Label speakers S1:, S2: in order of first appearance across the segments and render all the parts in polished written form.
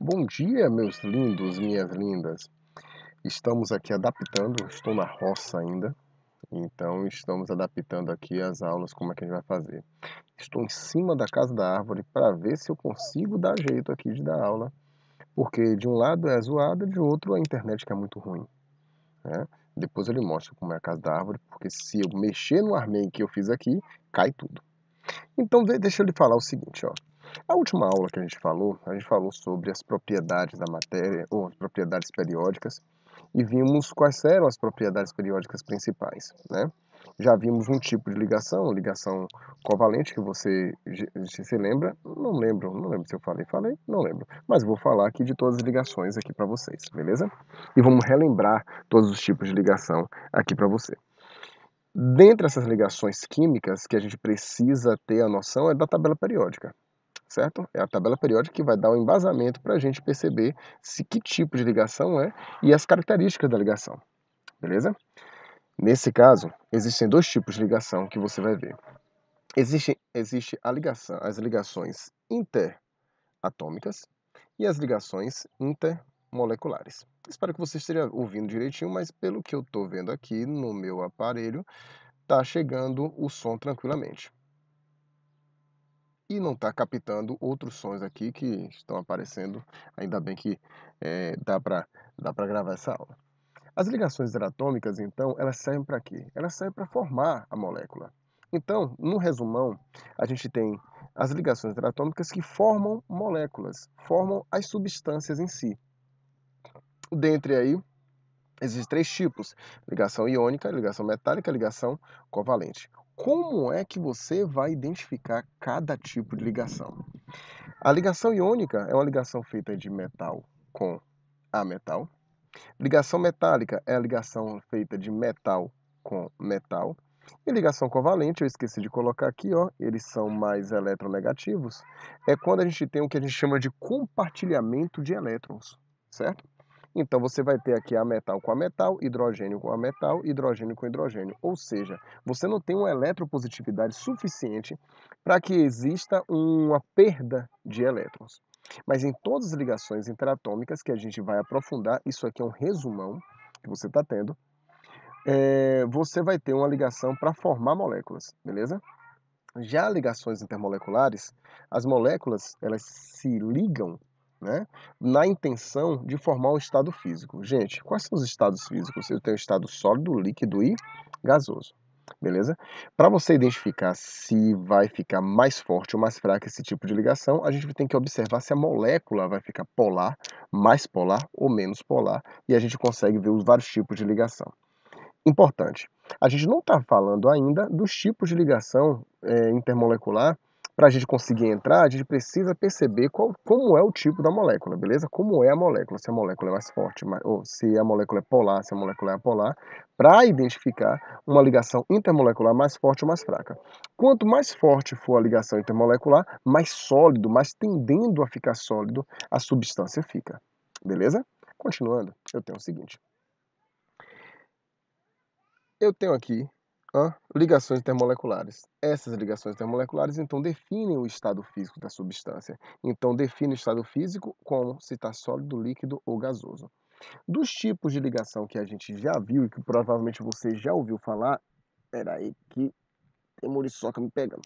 S1: Bom dia, meus lindos, minhas lindas. Estamos aqui adaptando, estou na roça ainda, então estamos adaptando aqui as aulas, como é que a gente vai fazer. Estou em cima da casa da árvore para ver se eu consigo dar jeito aqui de dar aula, porque de um lado é zoada, de outro a internet que é muito ruim, né? Depois eu lhe mostro como é a casa da árvore, porque se eu mexer no armênio que eu fiz aqui, cai tudo. Então deixa eu lhe falar o seguinte, ó. A última aula que a gente falou sobre as propriedades da matéria, ou as propriedades periódicas, e vimos quais eram as propriedades periódicas principais, né? Já vimos um tipo de ligação, ligação covalente, que você se lembra? Não lembro se eu falei, não lembro. Mas vou falar aqui de todas as ligações aqui para vocês, beleza? E vamos relembrar todos os tipos de ligação aqui para você. Dentre essas ligações químicas que a gente precisa ter a noção é da tabela periódica, certo? É a tabela periódica que vai dar o embasamento para a gente perceber se que tipo de ligação é e as características da ligação, beleza? Nesse caso, existem dois tipos de ligação que você vai ver. Existe a ligação, as ligações interatômicas e as ligações intermoleculares. Espero que você esteja ouvindo direitinho, mas pelo que eu estou vendo aqui no meu aparelho, está chegando o som tranquilamente. E não está captando outros sons aqui que estão aparecendo, ainda bem que dá para gravar essa aula. As ligações interatômicas, então, elas servem para quê? Elas servem para formar a molécula. Então, no resumão, a gente tem as ligações interatômicas que formam moléculas, formam as substâncias em si. Dentre aí, existem três tipos: ligação iônica, ligação metálica, ligação covalente. Como é que você vai identificar cada tipo de ligação? A ligação iônica é uma ligação feita de metal com ametal. Ligação metálica é a ligação feita de metal com metal. E ligação covalente, eu esqueci de colocar aqui, ó, eles são mais eletronegativos, é quando a gente tem o que a gente chama de compartilhamento de elétrons, certo? Então você vai ter aqui ametal com ametal, hidrogênio com ametal, hidrogênio com hidrogênio. Ou seja, você não tem uma eletropositividade suficiente para que exista uma perda de elétrons. Mas em todas as ligações interatômicas que a gente vai aprofundar, isso aqui é um resumão que você está tendo, você vai ter uma ligação para formar moléculas, beleza? Já ligações intermoleculares, as moléculas elas se ligam, né, na intenção de formar um estado físico. Gente, quais são os estados físicos? Eu tenho estado sólido, líquido e gasoso. Beleza? Para você identificar se vai ficar mais forte ou mais fraca esse tipo de ligação, a gente tem que observar se a molécula vai ficar polar, mais polar ou menos polar, e a gente consegue ver os vários tipos de ligação. Importante, a gente não está falando ainda dos tipos de ligação intermolecular. Para a gente conseguir entrar, a gente precisa perceber como é o tipo da molécula, beleza? Como é a molécula, se a molécula é mais forte, ou se a molécula é polar, se a molécula é apolar, para identificar uma ligação intermolecular mais forte ou mais fraca. Quanto mais forte for a ligação intermolecular, mais sólido, mais tendendo a ficar sólido, a substância fica, beleza? Continuando, eu tenho o seguinte. Eu tenho aqui ligações termoleculares. Essas ligações termoleculares, então, definem o estado físico da substância. Então, define o estado físico como se está sólido, líquido ou gasoso. Dos tipos de ligação que a gente já viu e que provavelmente você já ouviu falar, peraí que tem muriçoca me pegando.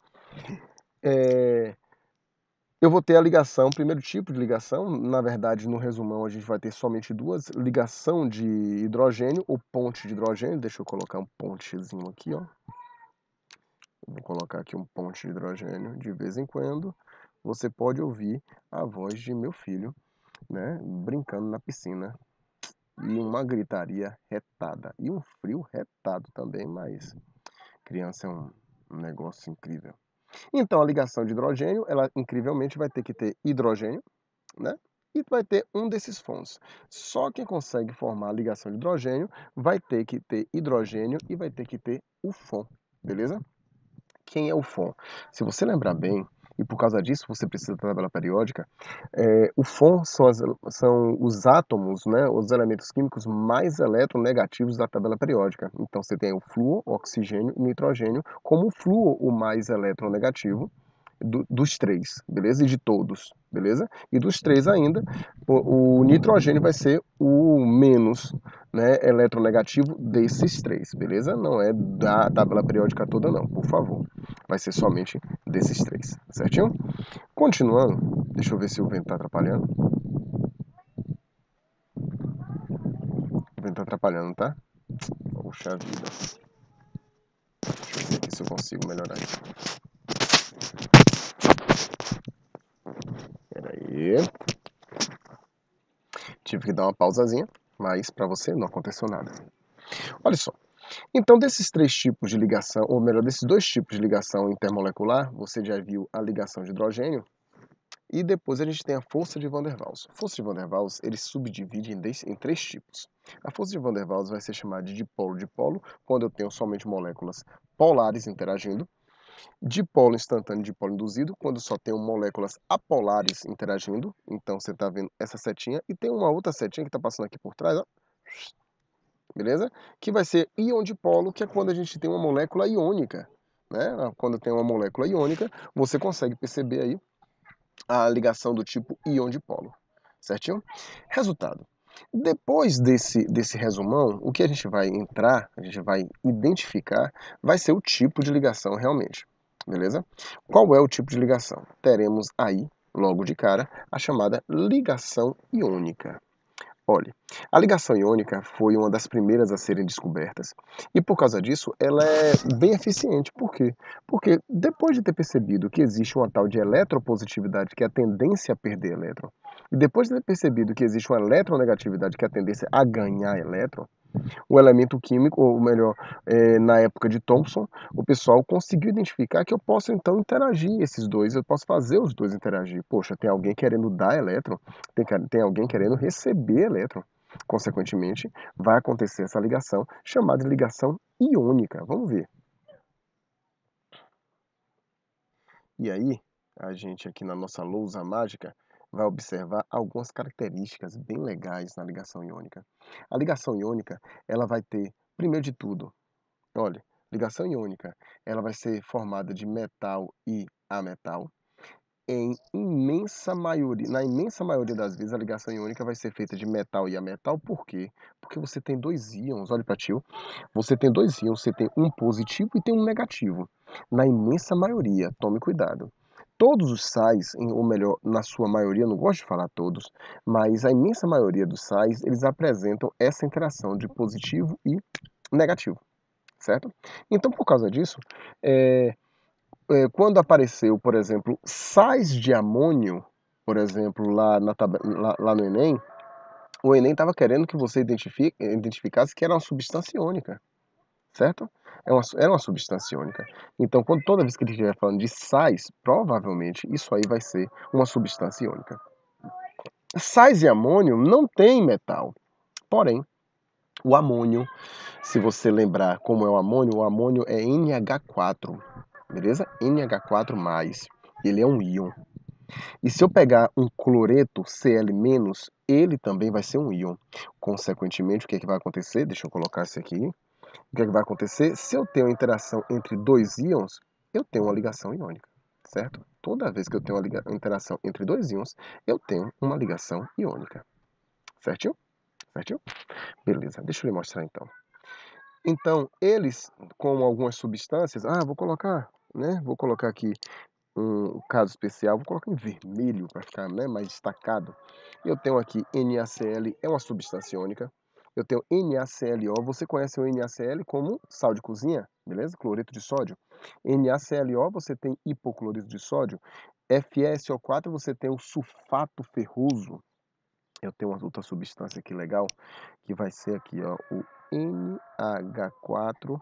S1: Eu vou ter a ligação, primeiro tipo de ligação, na verdade, no resumão, a gente vai ter somente duas: ligação de hidrogênio ou ponte de hidrogênio. Deixa eu colocar um pontezinho aqui, ó. Vou colocar aqui um ponte de hidrogênio. De vez em quando, você pode ouvir a voz de meu filho, né, brincando na piscina. E uma gritaria retada. E um frio retado também, mas criança é um negócio incrível. Então, a ligação de hidrogênio, ela incrivelmente vai ter que ter hidrogênio, né? E vai ter um desses fons. Só quem consegue formar a ligação de hidrogênio vai ter que ter hidrogênio e vai ter que ter o fon, beleza? Quem é o Fon? Se você lembrar bem, e por causa disso você precisa da tabela periódica, o Fon são os átomos, né, os elementos químicos mais eletronegativos da tabela periódica. Então você tem o flúor, oxigênio e nitrogênio, como o flúor o mais eletronegativo, dos três, beleza? E de todos, beleza? E dos três ainda, o nitrogênio vai ser o menos, né, eletronegativo desses três, beleza? Não é da tabela periódica toda não, por favor. Vai ser somente desses três, certinho? Continuando, deixa eu ver se o vento tá atrapalhando. O vento tá atrapalhando, tá? Poxa vida. Deixa eu ver aqui se eu consigo melhorar isso. Pera aí. Tive que dar uma pausazinha, mas para você não aconteceu nada. Olha só. Então, desses três tipos de ligação, ou melhor, desses dois tipos de ligação intermolecular, você já viu a ligação de hidrogênio e depois a gente tem a força de Van der Waals. A força de Van der Waals, ele subdivide em três tipos. A força de Van der Waals vai ser chamada de dipolo-dipolo, quando eu tenho somente moléculas polares interagindo. Dipolo instantâneo e dipolo induzido, quando só tenho moléculas apolares interagindo. Então você está vendo essa setinha. E tem uma outra setinha que está passando aqui por trás, ó. Beleza? Que vai ser íon dipolo, que é quando a gente tem uma molécula iônica. Né? Quando tem uma molécula iônica, você consegue perceber aí a ligação do tipo íon dipolo. Certinho? Resultado. Depois desse resumão, o que a gente vai entrar, a gente vai identificar, vai ser o tipo de ligação realmente. Beleza? Qual é o tipo de ligação? Teremos aí, logo de cara, a chamada ligação iônica. Olha, a ligação iônica foi uma das primeiras a serem descobertas e por causa disso ela é bem eficiente. Por quê? Porque depois de ter percebido que existe uma tal de eletropositividade, que é a tendência a perder elétron, e depois de ter percebido que existe uma eletronegatividade, que é a tendência a ganhar elétron, o elemento químico, ou melhor, na época de Thomson, o pessoal conseguiu identificar que eu posso então interagir esses dois, eu posso fazer os dois interagir. Poxa, tem alguém querendo dar elétron, tem alguém querendo receber elétron. Consequentemente, vai acontecer essa ligação, chamada de ligação iônica. Vamos ver. E aí, a gente aqui na nossa lousa mágica vai observar algumas características bem legais na ligação iônica. A ligação iônica, ela vai ter, primeiro de tudo, olha, ligação iônica, ela vai ser formada de metal e ametal. Na imensa maioria das vezes, a ligação iônica vai ser feita de metal e ametal. Por quê? Porque você tem dois íons, olha para tio, você tem dois íons, você tem um positivo e tem um negativo. Na imensa maioria, tome cuidado. Todos os sais, ou melhor, na sua maioria, não gosto de falar todos, mas a imensa maioria dos sais, eles apresentam essa interação de positivo e negativo. Certo? Então, por causa disso, quando apareceu, por exemplo, sais de amônio, por exemplo, lá no Enem, o Enem estava querendo que você identificasse que era uma substância iônica, certo? Era uma substância iônica. Então, toda vez que ele estiver falando de sais, provavelmente isso aí vai ser uma substância iônica. Sais e amônio não tem metal, porém, o amônio, se você lembrar como é o amônio é NH4, beleza? NH4+, ele é um íon. E se eu pegar um cloreto Cl-, ele também vai ser um íon. Consequentemente, o que é que vai acontecer? Deixa eu colocar isso aqui. O que é que vai acontecer? Se eu tenho uma interação entre dois íons, eu tenho uma ligação iônica, certo? Toda vez que eu tenho uma interação entre dois íons, eu tenho uma ligação iônica. Certinho? Certinho? Beleza, deixa eu lhe mostrar então. Então, eles, com algumas substâncias, vou colocar aqui um caso especial, vou colocar em vermelho para ficar, né, mais destacado. Eu tenho aqui NaCl, é uma substância iônica. Eu tenho NaClO, você conhece o NaCl como sal de cozinha, beleza? Cloreto de sódio. NaClO, você tem hipocloreto de sódio. FeSO4, você tem o sulfato ferroso. Eu tenho uma outra substância aqui legal, que vai ser aqui, ó, o NH4Cl.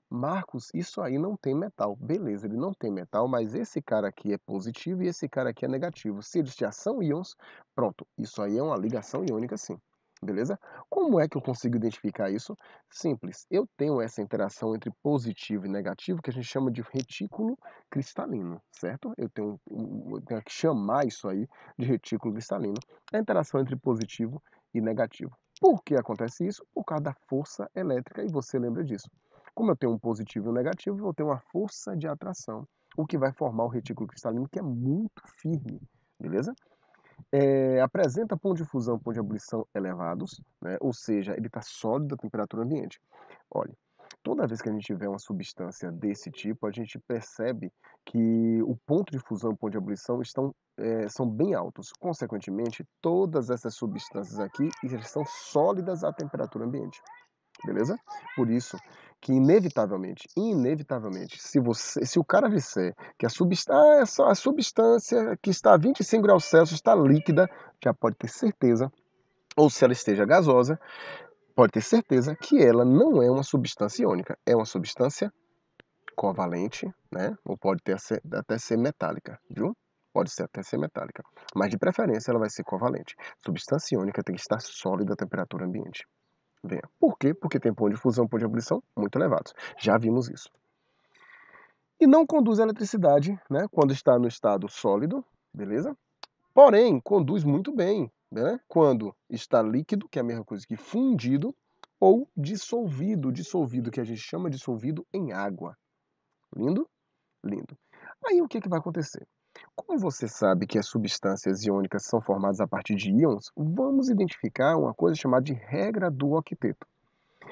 S1: Marcos, isso aí não tem metal. Beleza, ele não tem metal, mas esse cara aqui é positivo e esse cara aqui é negativo. Se eles já são íons, pronto, isso aí é uma ligação iônica sim. Beleza? Como é que eu consigo identificar isso? Simples, eu tenho essa interação entre positivo e negativo que a gente chama de retículo cristalino, certo? Eu tenho que chamar isso aí de retículo cristalino. A interação entre positivo e negativo. Por que acontece isso? Por causa da força elétrica, e você lembra disso. Como eu tenho um positivo e um negativo, eu vou ter uma força de atração. o que vai formar o retículo cristalino, que é muito firme, beleza? Apresenta ponto de fusão, ponto de ebulição elevados, né? Ou seja, ele está sólido à temperatura ambiente. Olha, toda vez que a gente tiver uma substância desse tipo, a gente percebe que o ponto de fusão e o ponto de ebulição são bem altos. Consequentemente, todas essas substâncias aqui estão sólidas à temperatura ambiente. Beleza? Por isso que inevitavelmente, se o cara disser que a substância que está a 25 graus Celsius está líquida, já pode ter certeza, ou se ela esteja gasosa, pode ter certeza que ela não é uma substância iônica, é uma substância covalente, né? Ou pode até ser metálica, viu? Pode ser até ser metálica, mas de preferência ela vai ser covalente. Substância iônica tem que estar sólida à temperatura ambiente. Venha. Por quê? Porque tem ponto de fusão, ponto de ebulição muito elevados. Já vimos isso. E não conduz a eletricidade, né, quando está no estado sólido, beleza? Porém, conduz muito bem, né, quando está líquido, que é a mesma coisa que fundido, ou dissolvido, dissolvido que a gente chama de dissolvido em água. Lindo? Lindo. Aí o que vai acontecer? Como você sabe que as substâncias iônicas são formadas a partir de íons, vamos identificar uma coisa chamada de regra do octeto.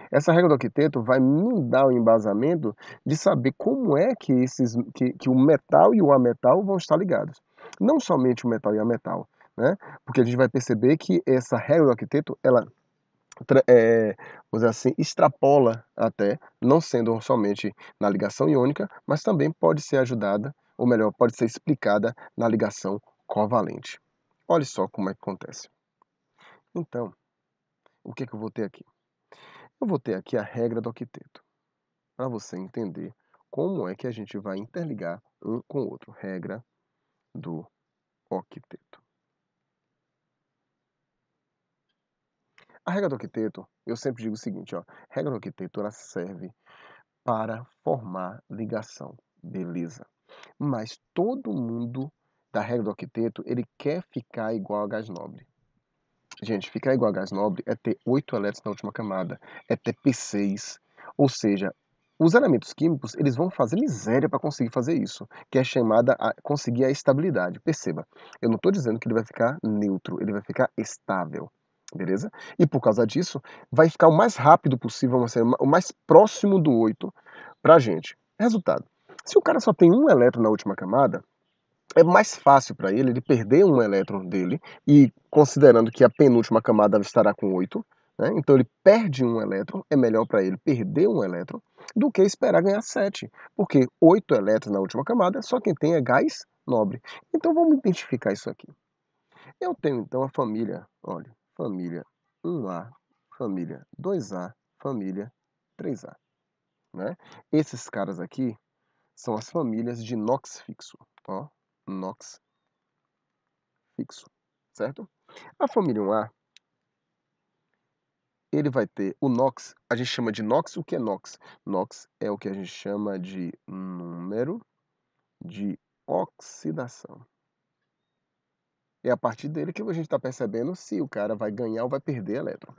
S1: Essa regra do octeto vai me dar o embasamento de saber como é que o metal e o ametal vão estar ligados. Não somente o metal e o ametal, né? Porque a gente vai perceber que essa regra do octeto, ela vamos dizer assim, extrapola até, não sendo somente na ligação iônica, mas também pode ser ajudada, ou melhor, pode ser explicada na ligação covalente. Olha só como é que acontece. Então, o que é que eu vou ter aqui? Eu vou ter aqui a regra do octeto, para você entender como é que a gente vai interligar um com o outro. Regra do octeto. A regra do octeto, eu sempre digo o seguinte, ó, a regra do octeto ela serve para formar ligação, beleza? Mas todo mundo da regra do octeto, ele quer ficar igual a gás nobre. Gente, ficar igual a gás nobre é ter 8 elétrons na última camada, é ter P6, ou seja, os elementos químicos, eles vão fazer miséria para conseguir fazer isso, que é chamada a conseguir a estabilidade. Perceba, eu não estou dizendo que ele vai ficar neutro, ele vai ficar estável, beleza? E por causa disso, vai ficar o mais rápido possível, o mais próximo do 8 para a gente. Resultado, se o cara só tem um elétron na última camada, é mais fácil para ele perder um elétron dele, e considerando que a penúltima camada estará com 8, né? Então ele perde um elétron, é melhor para ele perder um elétron do que esperar ganhar 7, porque 8 elétrons na última camada, só quem tem é gás nobre. Então vamos identificar isso aqui. Eu tenho então a família, olha, família 1A, família 2A, família 3A, né? Esses caras aqui são as famílias de NOx fixo, ó, NOx fixo, certo? A família 1A, ele vai ter o NOx, a gente chama de NOx, o que é NOx? NOx é o que a gente chama de número de oxidação. É a partir dele que a gente está percebendo se o cara vai ganhar ou vai perder elétron.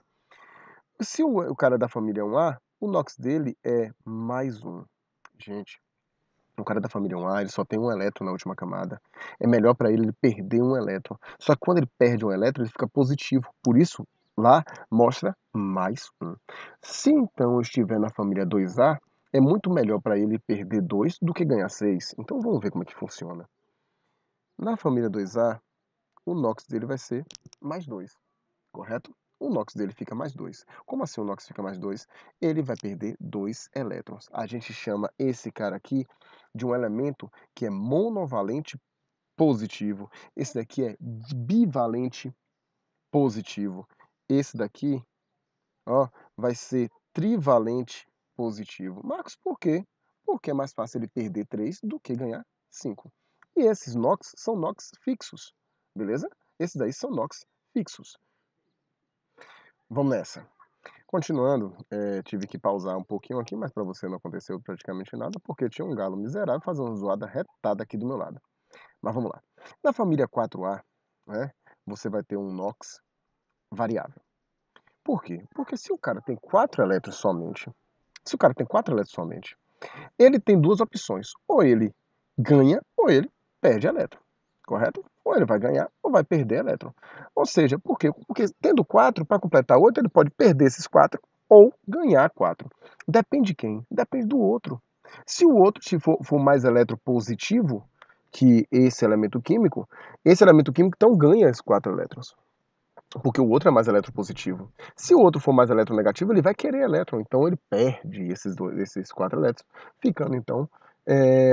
S1: Se o cara é da família 1A, o NOx dele é mais 1. Gente, o cara da família 1A, ele só tem um elétron na última camada. É melhor para ele perder um elétron. Só que quando ele perde um elétron, ele fica positivo. Por isso, lá mostra mais 1. Se então eu estiver na família 2A, é muito melhor para ele perder 2 do que ganhar 6. Então vamos ver como é que funciona. Na família 2A, o NOx dele vai ser mais 2, correto? O NOx dele fica mais 2. Como assim o NOx fica mais 2? Ele vai perder 2 elétrons. A gente chama esse cara aqui de um elemento que é monovalente positivo. Esse daqui é bivalente positivo. Esse daqui, ó, vai ser trivalente positivo. Marcos, por quê? Porque é mais fácil ele perder 3 do que ganhar 5. E esses NOx são NOx fixos, beleza? Esses daí são NOx fixos. Vamos nessa. Continuando, tive que pausar um pouquinho aqui, mas para você não aconteceu praticamente nada, porque tinha um galo miserável fazendo uma zoada retada aqui do meu lado. Mas vamos lá. Na família 4A, né, você vai ter um NOx variável. Por quê? Porque se o cara tem 4 elétrons somente, ele tem duas opções. Ou ele ganha ou ele perde elétron, correto? Ou ele vai ganhar ou vai perder elétron. Ou seja, por quê? Porque tendo 4 para completar 8, ele pode perder esses 4 ou ganhar 4. Depende de quem? Depende do outro. Se o outro for mais eletropositivo que esse elemento químico então ganha esses 4 elétrons. Porque o outro é mais eletropositivo. Se o outro for mais eletronegativo, ele vai querer elétron, então ele perde esses 4 elétrons, ficando então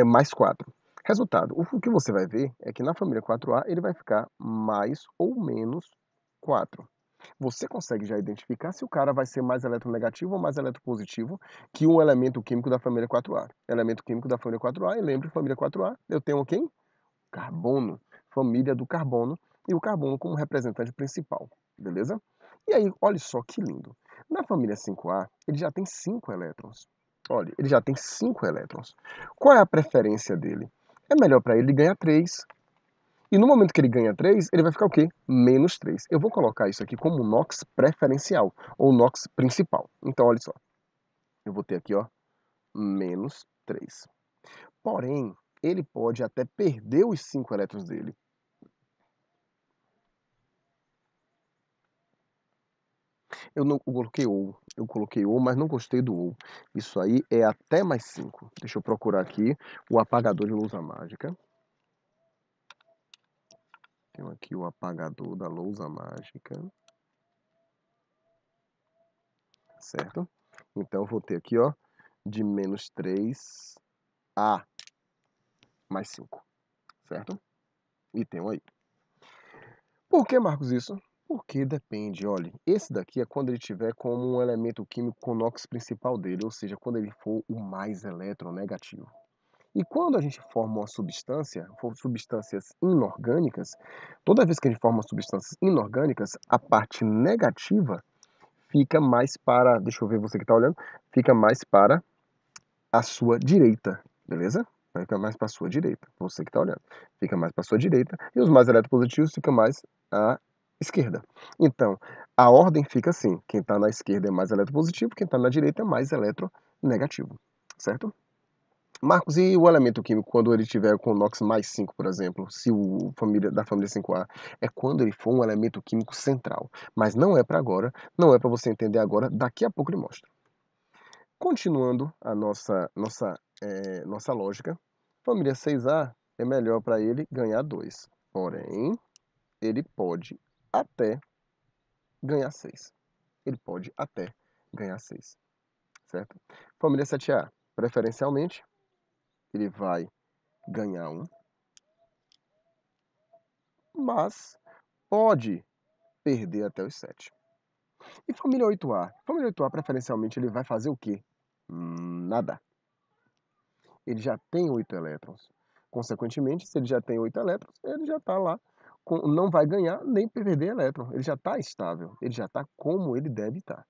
S1: mais 4. Resultado, o que você vai ver é que na família 4A ele vai ficar mais ou menos 4. Você consegue já identificar se o cara vai ser mais eletronegativo ou mais eletropositivo que um elemento químico da família 4A. Elemento químico da família 4A, e lembre, família 4A, eu tenho quem? Carbono, família do carbono, e o carbono como representante principal, beleza? E aí, olha só que lindo. Na família 5A, ele já tem 5 elétrons. Olha, ele já tem 5 elétrons. Qual é a preferência dele? É melhor para ele ganhar 3. E no momento que ele ganha 3, ele vai ficar o quê? Menos 3. Eu vou colocar isso aqui como NOx preferencial, ou NOx principal. Então, olha só. Eu vou ter aqui, ó, menos 3. Porém, ele pode até perder os 5 elétrons dele. Eu coloquei ou, mas não gostei do ou. Isso aí é até mais 5. Deixa eu procurar aqui o apagador de lousa mágica. Tenho aqui o apagador da lousa mágica. Certo? Então, eu vou ter aqui, ó, de menos 3 a mais 5. Certo? E tenho aí. Por que, Marcos, isso? Porque depende, olha, esse daqui é quando ele tiver como um elemento químico com o NOx principal dele, ou seja, quando ele for o mais eletronegativo. E quando a gente forma uma substância, for substâncias inorgânicas, toda vez que a gente forma substâncias inorgânicas, a parte negativa fica mais para, deixa eu ver você que está olhando, fica mais para a sua direita, beleza? Fica mais para a sua direita, você que está olhando. Fica mais para a sua direita e os mais eletropositivos ficam mais à esquerda. Então, a ordem fica assim, quem está na esquerda é mais eletropositivo, quem está na direita é mais eletronegativo, certo? Marcos, e o elemento químico, quando ele tiver com NOx mais 5, por exemplo, se o da família 5A, é quando ele for um elemento químico central. Mas não é para agora, não é para você entender agora, daqui a pouco ele mostra. Continuando a nossa lógica, família 6A é melhor para ele ganhar 2. Porém, ele pode até ganhar 6. Ele pode até ganhar 6, certo? Família 7A, preferencialmente, ele vai ganhar 1, mas pode perder até os 7. E família 8A? Família 8A, preferencialmente, ele vai fazer o quê? Nada. Ele já tem 8 elétrons. Consequentemente, se ele já tem 8 elétrons, ele já está lá, não vai ganhar nem perder elétron. Ele já está estável, ele já está como ele deve estar.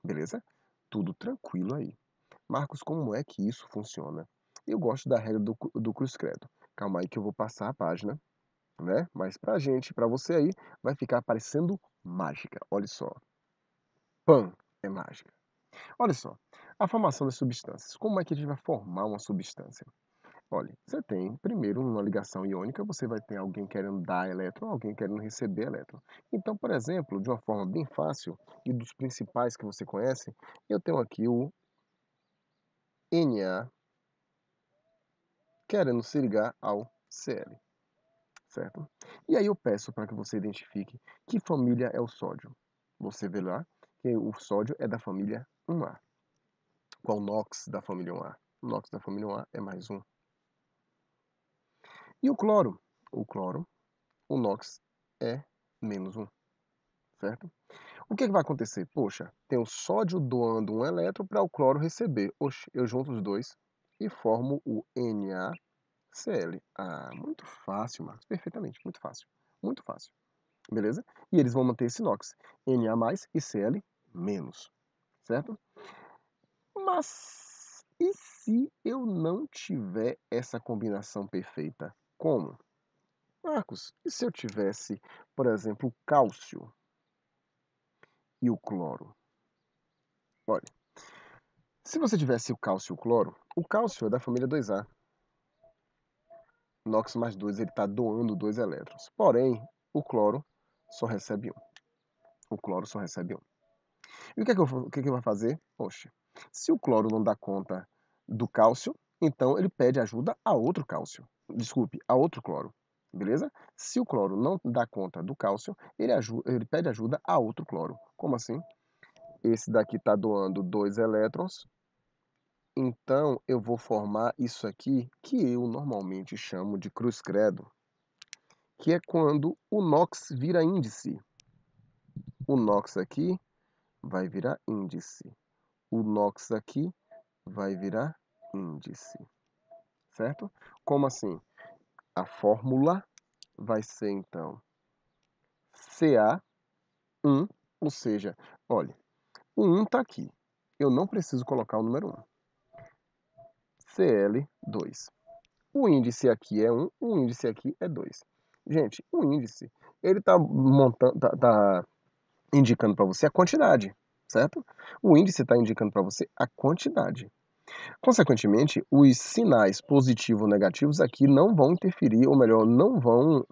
S1: Beleza? Tudo tranquilo aí. Marcos, como é que isso funciona? Eu gosto da regra do cruz credo. Calma aí que eu vou passar a página, né? Mas pra gente, pra você aí, vai ficar parecendo mágica. Olha só. Pan é mágica. Olha só. A formação das substâncias. Como é que a gente vai formar uma substância? Olha, você tem primeiro uma ligação iônica, você vai ter alguém querendo dar elétron, alguém querendo receber elétron. Então, por exemplo, de uma forma bem fácil e dos principais que você conhece, eu tenho aqui o Na querendo se ligar ao Cl, certo? E aí eu peço para que você identifique que família é o sódio. Você vê lá que o sódio é da família 1A. Qual o NOx da família 1A? O NOx da família 1A é mais 1. E o cloro? O NOx é menos 1, certo? O que vai acontecer? Poxa, tem o sódio doando um elétron para o cloro receber. Oxe, eu junto os dois e formo o NaCl. Ah, muito fácil, Marcos. Perfeitamente, muito fácil. Muito fácil. Beleza? E eles vão manter esse NOx. Na mais e Cl menos. Certo? Mas e se eu não tiver essa combinação perfeita? Como? Marcos, e se eu tivesse, por exemplo, o cálcio e o cloro? Olha, se você tivesse o cálcio e o cloro é da família 2A. NOx mais 2, ele está doando 2 elétrons. Porém, o cloro só recebe 1. O cloro só recebe 1. E o que que vai fazer? Poxa, se o cloro não dá conta do cálcio, então ele pede ajuda a outro cálcio. Desculpe, a outro cloro. Beleza? Se o cloro não dá conta do cálcio, ele pede ajuda a outro cloro. Como assim? Esse daqui está doando 2 elétrons. Então, eu vou formar isso aqui, que eu normalmente chamo de cruz-credo, que é quando o NOx vira índice. O NOx aqui vai virar índice. O NOx aqui vai virar índice, certo? Como assim? A fórmula vai ser, então, Ca1, ou seja, olha, o 1 está aqui. Eu não preciso colocar o número 1. Cl2. O índice aqui é 1, o índice aqui é 2. Gente, o índice, ele está indicando para você a quantidade, certo? O índice está indicando para você a quantidade. Consequentemente, os sinais positivos ou negativos aqui não vão interferir, ou melhor, não vão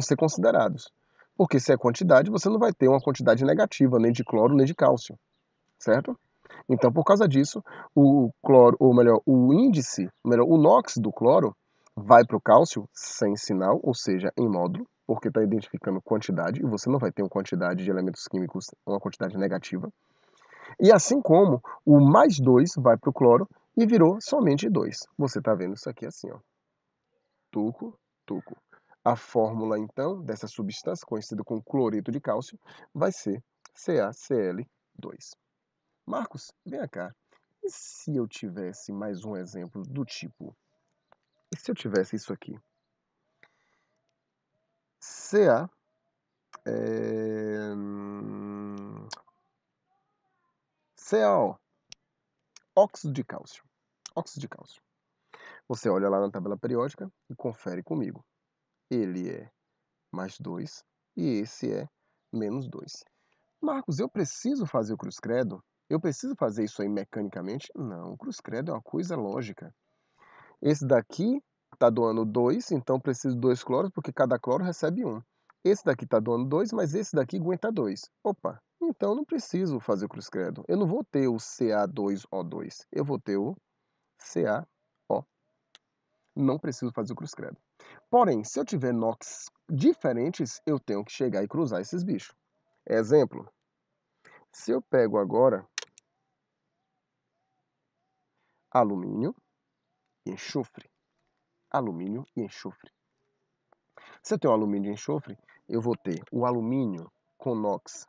S1: ser considerados. Porque se é quantidade, você não vai ter uma quantidade negativa, nem de cloro, nem de cálcio, certo? Então, por causa disso, o cloro, ou melhor, o índice, melhor, o NOx do cloro vai para o cálcio sem sinal, ou seja, em módulo, porque está identificando quantidade, e você não vai ter uma quantidade de elementos químicos, uma quantidade negativa. E assim como o mais 2 vai para o cloro e virou somente 2. Você está vendo isso aqui assim, ó. Tuco, tuco. A fórmula, então, dessa substância, conhecida como cloreto de cálcio, vai ser CaCl2. Marcos, vem cá. E se eu tivesse mais um exemplo do tipo... E se eu tivesse isso aqui? Ca... CaO. Óxido de cálcio. Óxido de cálcio. Você olha lá na tabela periódica e confere comigo. Ele é mais 2 e esse é menos 2. Marcos, eu preciso fazer o cruz-credo? Eu preciso fazer isso aí mecanicamente? Não, o cruz-credo é uma coisa lógica. Esse daqui está doando 2, então preciso de 2 cloros, porque cada cloro recebe 1. Esse daqui está doando 2, mas esse daqui aguenta 2. Opa, então não preciso fazer o cruz-credo. Eu não vou ter o Ca2O2, eu vou ter o CaO. Não preciso fazer o cruz-credo. Porém, se eu tiver NOx diferentes, eu tenho que chegar e cruzar esses bichos. Exemplo, se eu pego agora alumínio e enxofre, alumínio e enxofre. Se eu tenho alumínio e enxofre, eu vou ter o alumínio com NOx.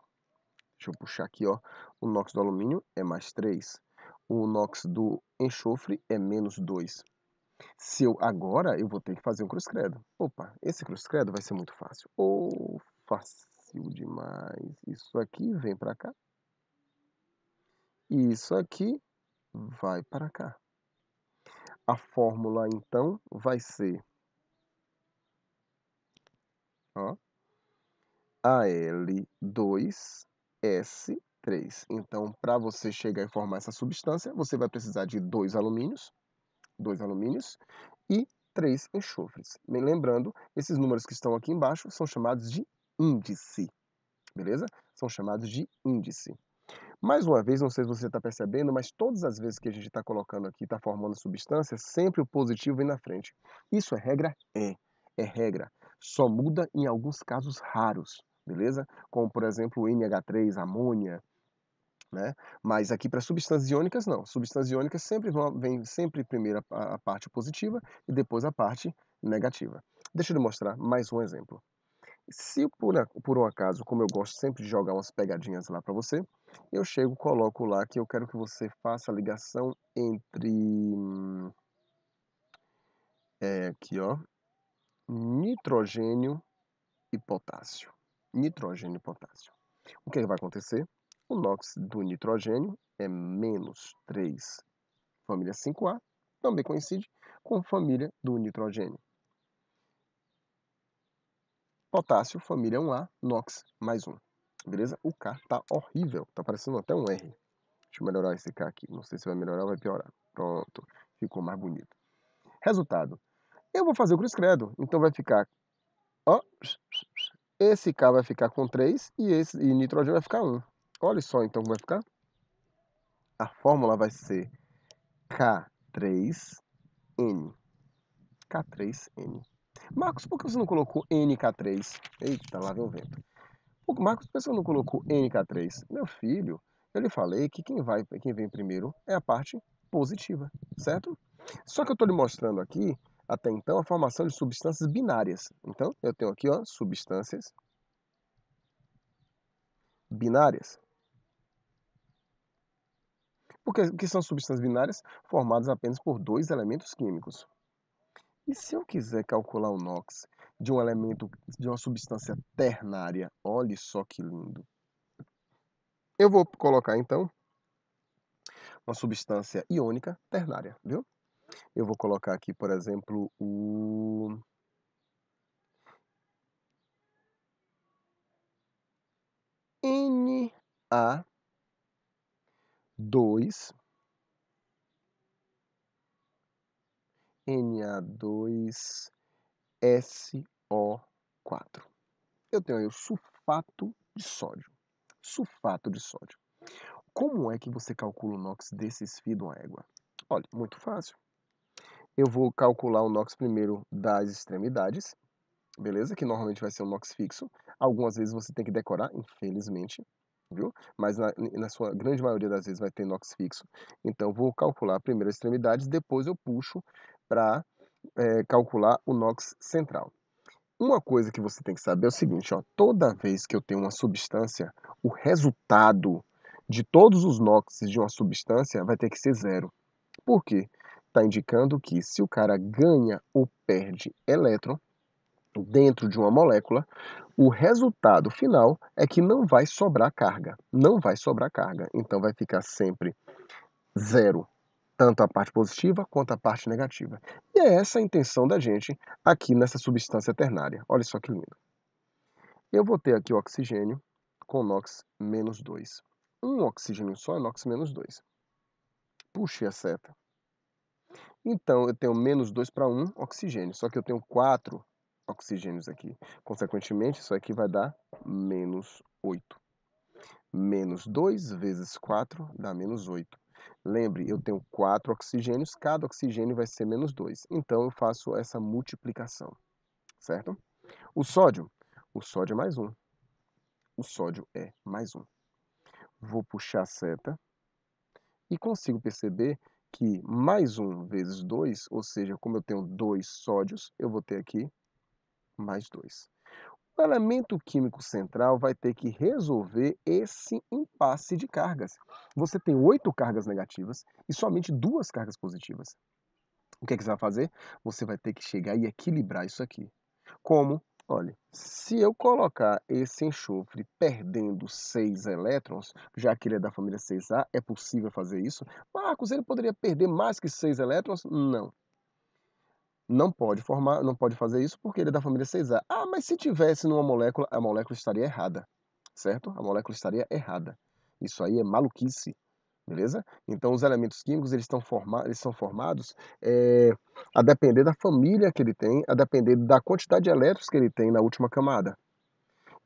S1: Deixa eu puxar aqui, ó. O NOx do alumínio é mais 3. O NOx do enxofre é menos 2. Agora eu vou ter que fazer um cruz-credo. Opa, esse cruz-credo vai ser muito fácil. Fácil demais. Isso aqui vem para cá. E isso aqui vai para cá. A fórmula, então, vai ser, ó, Al2S3. Então, para você chegar e formar essa substância, você vai precisar de 2 alumínios e 3 enxofres. Bem, lembrando, esses números que estão aqui embaixo são chamados de índice, beleza? São chamados de índice. Mais uma vez, não sei se você está percebendo, mas todas as vezes que a gente está colocando aqui, está formando substância, sempre o positivo vem na frente. Isso é regra? É regra. Só muda em alguns casos raros, beleza? Como, por exemplo, o NH3, amônia, né? Mas aqui para substâncias iônicas, não. Substâncias iônicas vem sempre primeiro a parte positiva e depois a parte negativa. Deixa eu lhe mostrar mais um exemplo. Se por um acaso, como eu gosto sempre de jogar umas pegadinhas lá para você, eu chego, coloco lá que eu quero que você faça a ligação entre aqui, ó, nitrogênio e potássio. Nitrogênio e potássio. O que vai acontecer? O NOx do nitrogênio é menos 3, família 5A, também coincide com família do nitrogênio. Potássio, família 1A, NOx mais 1. Beleza? O K tá horrível, tá parecendo até um R. Deixa eu melhorar esse K aqui. Não sei se vai melhorar ou vai piorar. Pronto, ficou mais bonito. Resultado. Eu vou fazer o cruz credo. Então vai ficar, ó, esse K vai ficar com 3 e nitrogênio vai ficar 1. Olha só então como vai ficar. A fórmula vai ser K3N. K3N. Marcos, por que você não colocou NK3? Eita, lá vem o vento. Marcos, por que você não colocou NK3? Meu filho, eu lhe falei que quem vem primeiro é a parte positiva, certo? Só que eu estou lhe mostrando aqui, até então, a formação de substâncias binárias. Então, eu tenho aqui, ó, substâncias binárias. Porque o que são substâncias binárias? Formadas apenas por dois elementos químicos. E se eu quiser calcular o NOx de um elemento, de uma substância ternária, olhe só que lindo. Eu vou colocar então uma substância iônica ternária, viu? Eu vou colocar aqui, por exemplo, o Na2, Na2SO4. Eu tenho aí o sulfato de sódio. Sulfato de sódio. Como é que você calcula o NOx desses fios de uma égua? Olha, muito fácil. Eu vou calcular o NOx primeiro das extremidades, beleza? Que normalmente vai ser um NOx fixo. Algumas vezes você tem que decorar, infelizmente, viu? Mas na sua grande maioria das vezes vai ter NOx fixo. Então, vou calcular primeiro as extremidades, depois eu puxo para calcular o NOx central. Uma coisa que você tem que saber é o seguinte, ó, toda vez que eu tenho uma substância, o resultado de todos os NOx de uma substância vai ter que ser zero. Por quê? Está indicando que se o cara ganha ou perde elétron dentro de uma molécula, o resultado final é que não vai sobrar carga. Não vai sobrar carga. Então vai ficar sempre zero, tanto a parte positiva quanto a parte negativa. E é essa a intenção da gente aqui nessa substância ternária. Olha só que lindo. Eu vou ter aqui o oxigênio com NOx menos 2. Um oxigênio só é NOx menos 2. Puxei a seta. Então, eu tenho menos 2 para 1 oxigênio, só que eu tenho 4 oxigênios aqui. Consequentemente, isso aqui vai dar menos 8. Menos 2 vezes 4 dá menos 8. Lembre, eu tenho 4 oxigênios, cada oxigênio vai ser menos 2. Então, eu faço essa multiplicação, certo? O sódio é mais 1. O sódio é mais 1. Vou puxar a seta e consigo perceber que mais 1 vezes 2, ou seja, como eu tenho 2 sódios, eu vou ter aqui mais 2. O elemento químico central vai ter que resolver esse impasse de cargas. Você tem 8 cargas negativas e somente 2 cargas positivas. O que é que você vai fazer? Você vai ter que chegar e equilibrar isso aqui. Como? Olha, se eu colocar esse enxofre perdendo 6 elétrons, já que ele é da família 6A, é possível fazer isso? Marcos, ele poderia perder mais que 6 elétrons? Não. Não pode formar, não pode fazer isso porque ele é da família 6A. Ah, mas se tivesse numa molécula, a molécula estaria errada, certo? A molécula estaria errada. Isso aí é maluquice, beleza? Então os elementos químicos eles são formados a depender da família que ele tem, a depender da quantidade de elétrons que ele tem na última camada.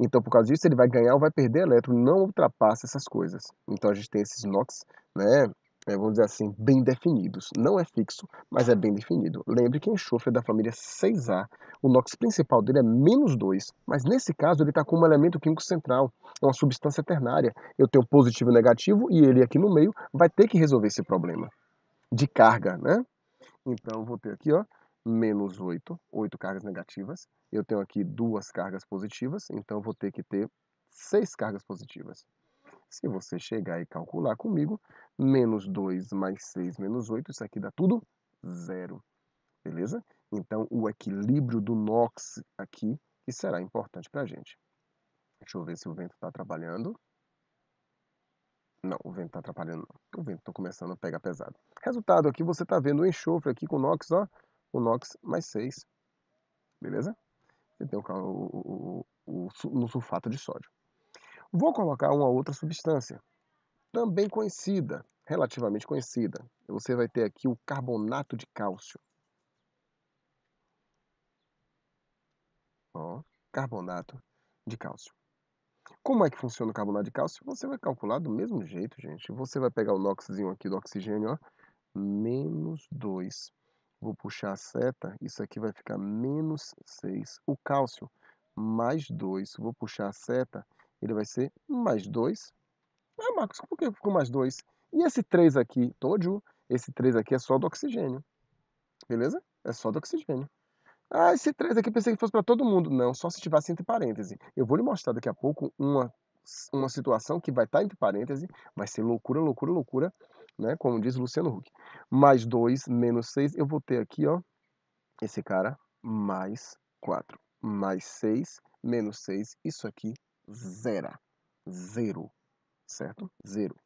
S1: Então, por causa disso, ele vai ganhar ou vai perder elétron, não ultrapassa essas coisas. Então, a gente tem esses NOx, né, vamos dizer assim, bem definidos. Não é fixo, mas é bem definido. Lembre que enxofre é da família 6A. O NOx principal dele é menos 2, mas nesse caso ele está como elemento químico central. É uma substância ternária. Eu tenho positivo e negativo e ele aqui no meio vai ter que resolver esse problema de carga, né? Então, eu vou ter aqui, ó, menos 8, 8 cargas negativas. Eu tenho aqui 2 cargas positivas, então eu vou ter que ter 6 cargas positivas. Se você chegar e calcular comigo, menos 2 mais 6 menos 8, isso aqui dá tudo zero, beleza? Então, o equilíbrio do NOx aqui, que será importante para a gente. Deixa eu ver se o vento está trabalhando. Não, o vento está atrapalhando não. O vento está começando a pegar pesado. Resultado aqui, você está vendo o enxofre aqui com o NOx, ó. O NOx mais 6, beleza? Você tem no sulfato de sódio. Vou colocar uma outra substância, também conhecida, relativamente conhecida. Você vai ter aqui o carbonato de cálcio. Ó, carbonato de cálcio. Como é que funciona o carbonato de cálcio? Você vai calcular do mesmo jeito, gente. Você vai pegar o NOxzinho aqui do oxigênio, ó, -2. Vou puxar a seta, isso aqui vai ficar -6. O cálcio, +2. Vou puxar a seta, ele vai ser +2. Ah, Marcos, por que ficou +2? E esse 3 aqui, todo, esse 3 aqui é só do oxigênio, beleza? É só do oxigênio. Ah, esse 3 aqui pensei que fosse para todo mundo. Não, só se tivesse entre parênteses. Eu vou lhe mostrar daqui a pouco uma situação que vai estar entre parênteses, vai ser loucura, loucura, loucura, né? Como diz Luciano Huck. +2 menos 6, eu vou ter aqui, ó, esse cara, +4. +6 menos 6, isso aqui, zera. Zero, certo? Zero.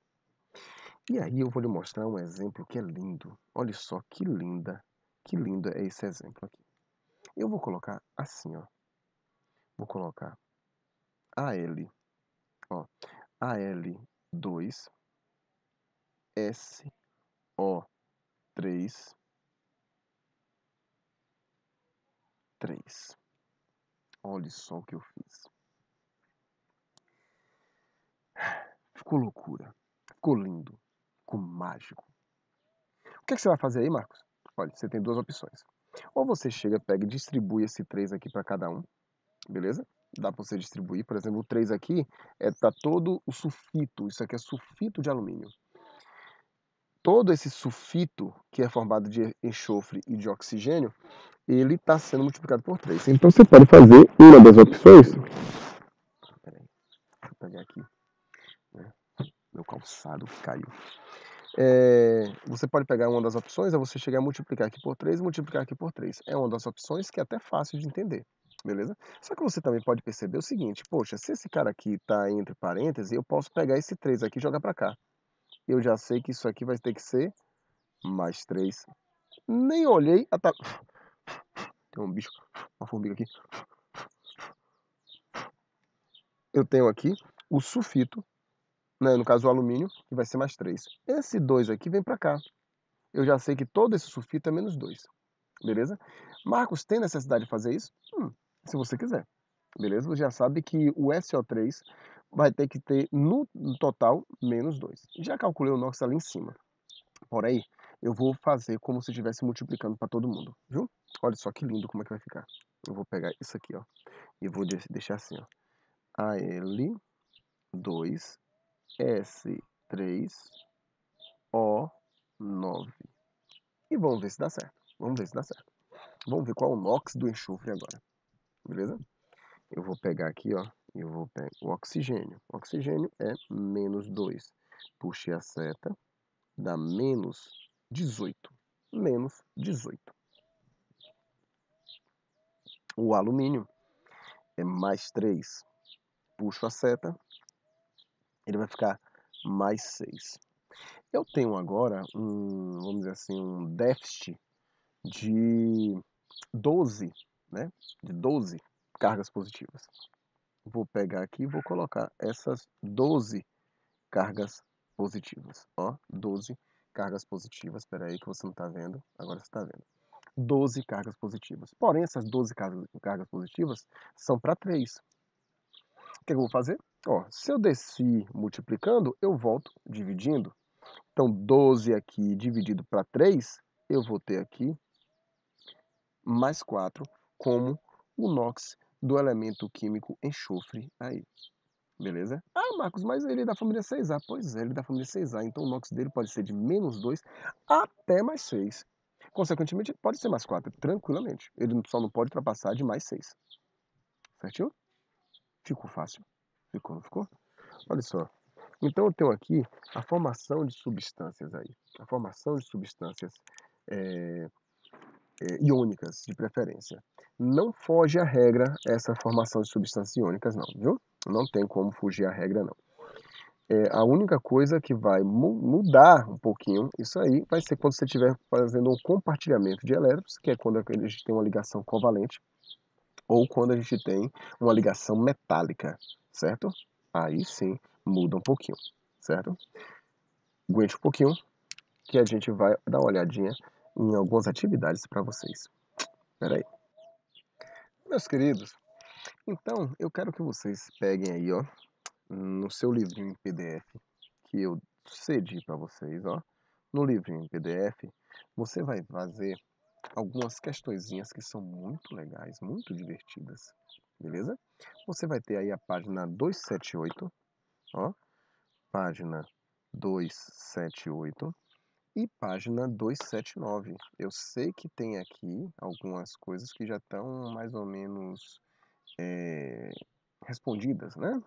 S1: E aí eu vou lhe mostrar um exemplo que é lindo. Olha só que lindo é esse exemplo aqui. Eu vou colocar assim, ó. Vou colocar AL, ó, Al2, SO3, 3. Olha só o que eu fiz. Ficou loucura. Ficou lindo. Ficou mágico. O que é que você vai fazer aí, Marcos? Olha, você tem duas opções. Ou você chega, pega e distribui esse 3 aqui para cada um, beleza? Dá para você distribuir, por exemplo, o 3 aqui é para todo o sulfito. Isso aqui é sulfito de alumínio. Todo esse sulfito, que é formado de enxofre e de oxigênio, ele está sendo multiplicado por 3. Então você pode fazer uma das opções. Peraí, deixa eu pegar aqui, né? Meu calçado caiu. Você pode pegar uma das opções, é você chegar a multiplicar aqui por 3 e multiplicar aqui por 3. É uma das opções que é até fácil de entender, beleza? Só que você também pode perceber o seguinte, poxa, se esse cara aqui está entre parênteses, eu posso pegar esse 3 aqui e jogar para cá. Eu já sei que isso aqui vai ter que ser mais 3. Nem olhei. Tem um bicho, uma formiga aqui. Eu tenho aqui o sulfito, né, no caso o alumínio, que vai ser mais 3. Esse 2 aqui vem para cá. Eu já sei que todo esse sulfito é -2. Beleza? Marcos, tem necessidade de fazer isso? Se você quiser. Beleza? Você já sabe que o SO3 vai ter que ter no total -2. Já calculei o NOx ali em cima. Porém, eu vou fazer como se estivesse multiplicando para todo mundo, viu? Olha só que lindo como é que vai ficar. Eu vou pegar isso aqui, ó, e vou deixar assim, ó. Al2, S3, O9. E vamos ver se dá certo. Vamos ver se dá certo. Vamos ver qual é o NOx do enxofre agora. Beleza? Eu vou pegar aqui, ó. Eu vou pegar o oxigênio. O oxigênio é -2. Puxei a seta. Dá -18. -18. O alumínio é +3. Puxo a seta. Ele vai ficar +6. Eu tenho agora vamos dizer assim, um déficit de 12, né? De 12 cargas positivas. Vou pegar aqui e vou colocar essas 12 cargas positivas. Ó, 12 cargas positivas. Espera aí que você não está vendo. Agora você está vendo. 12 cargas positivas. Porém, essas 12 cargas positivas são para 3. O que eu vou fazer? Ó, se eu desci multiplicando, eu volto dividindo. Então, 12 aqui dividido para 3, eu vou ter aqui mais 4 como o NOx do elemento químico enxofre aí. Beleza? Ah, Marcos, mas ele é da família 6A. Pois é, ele é da família 6A. Então o NOx dele pode ser de -2 até mais 6. Consequentemente, ele pode ser mais 4, tranquilamente. Ele só não pode ultrapassar de mais 6. Certinho? Ficou fácil? Ficou, não ficou? Olha só. Então eu tenho aqui a formação de substâncias aí. A formação de substâncias iônicas, de preferência. Não foge à regra essa formação de substâncias iônicas, não, viu? Não tem como fugir à regra, não. A única coisa que vai mudar um pouquinho isso aí vai ser quando você estiver fazendo um compartilhamento de elétrons, que é quando a gente tem uma ligação covalente, ou quando a gente tem uma ligação metálica, certo? Aí sim muda um pouquinho, certo? Aguente um pouquinho que a gente vai dar uma olhadinha em algumas atividades para vocês. Espera aí. Meus queridos, Então, eu quero que vocês peguem aí, ó, no seu livrinho em PDF, que eu cedi para vocês, ó. No livrinho em PDF, você vai fazer algumas questõezinhas que são muito legais, muito divertidas, beleza? Você vai ter aí a página 278, ó, página 278 e página 279. Eu sei que tem aqui algumas coisas que já estão mais ou menos respondidas, né?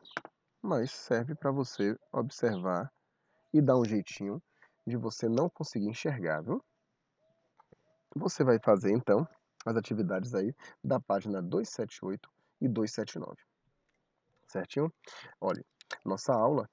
S1: Mas serve para você observar e dar um jeitinho de você não conseguir enxergar, viu? Você vai fazer então as atividades aí da página 278 e 279, certinho? Olha, nossa aula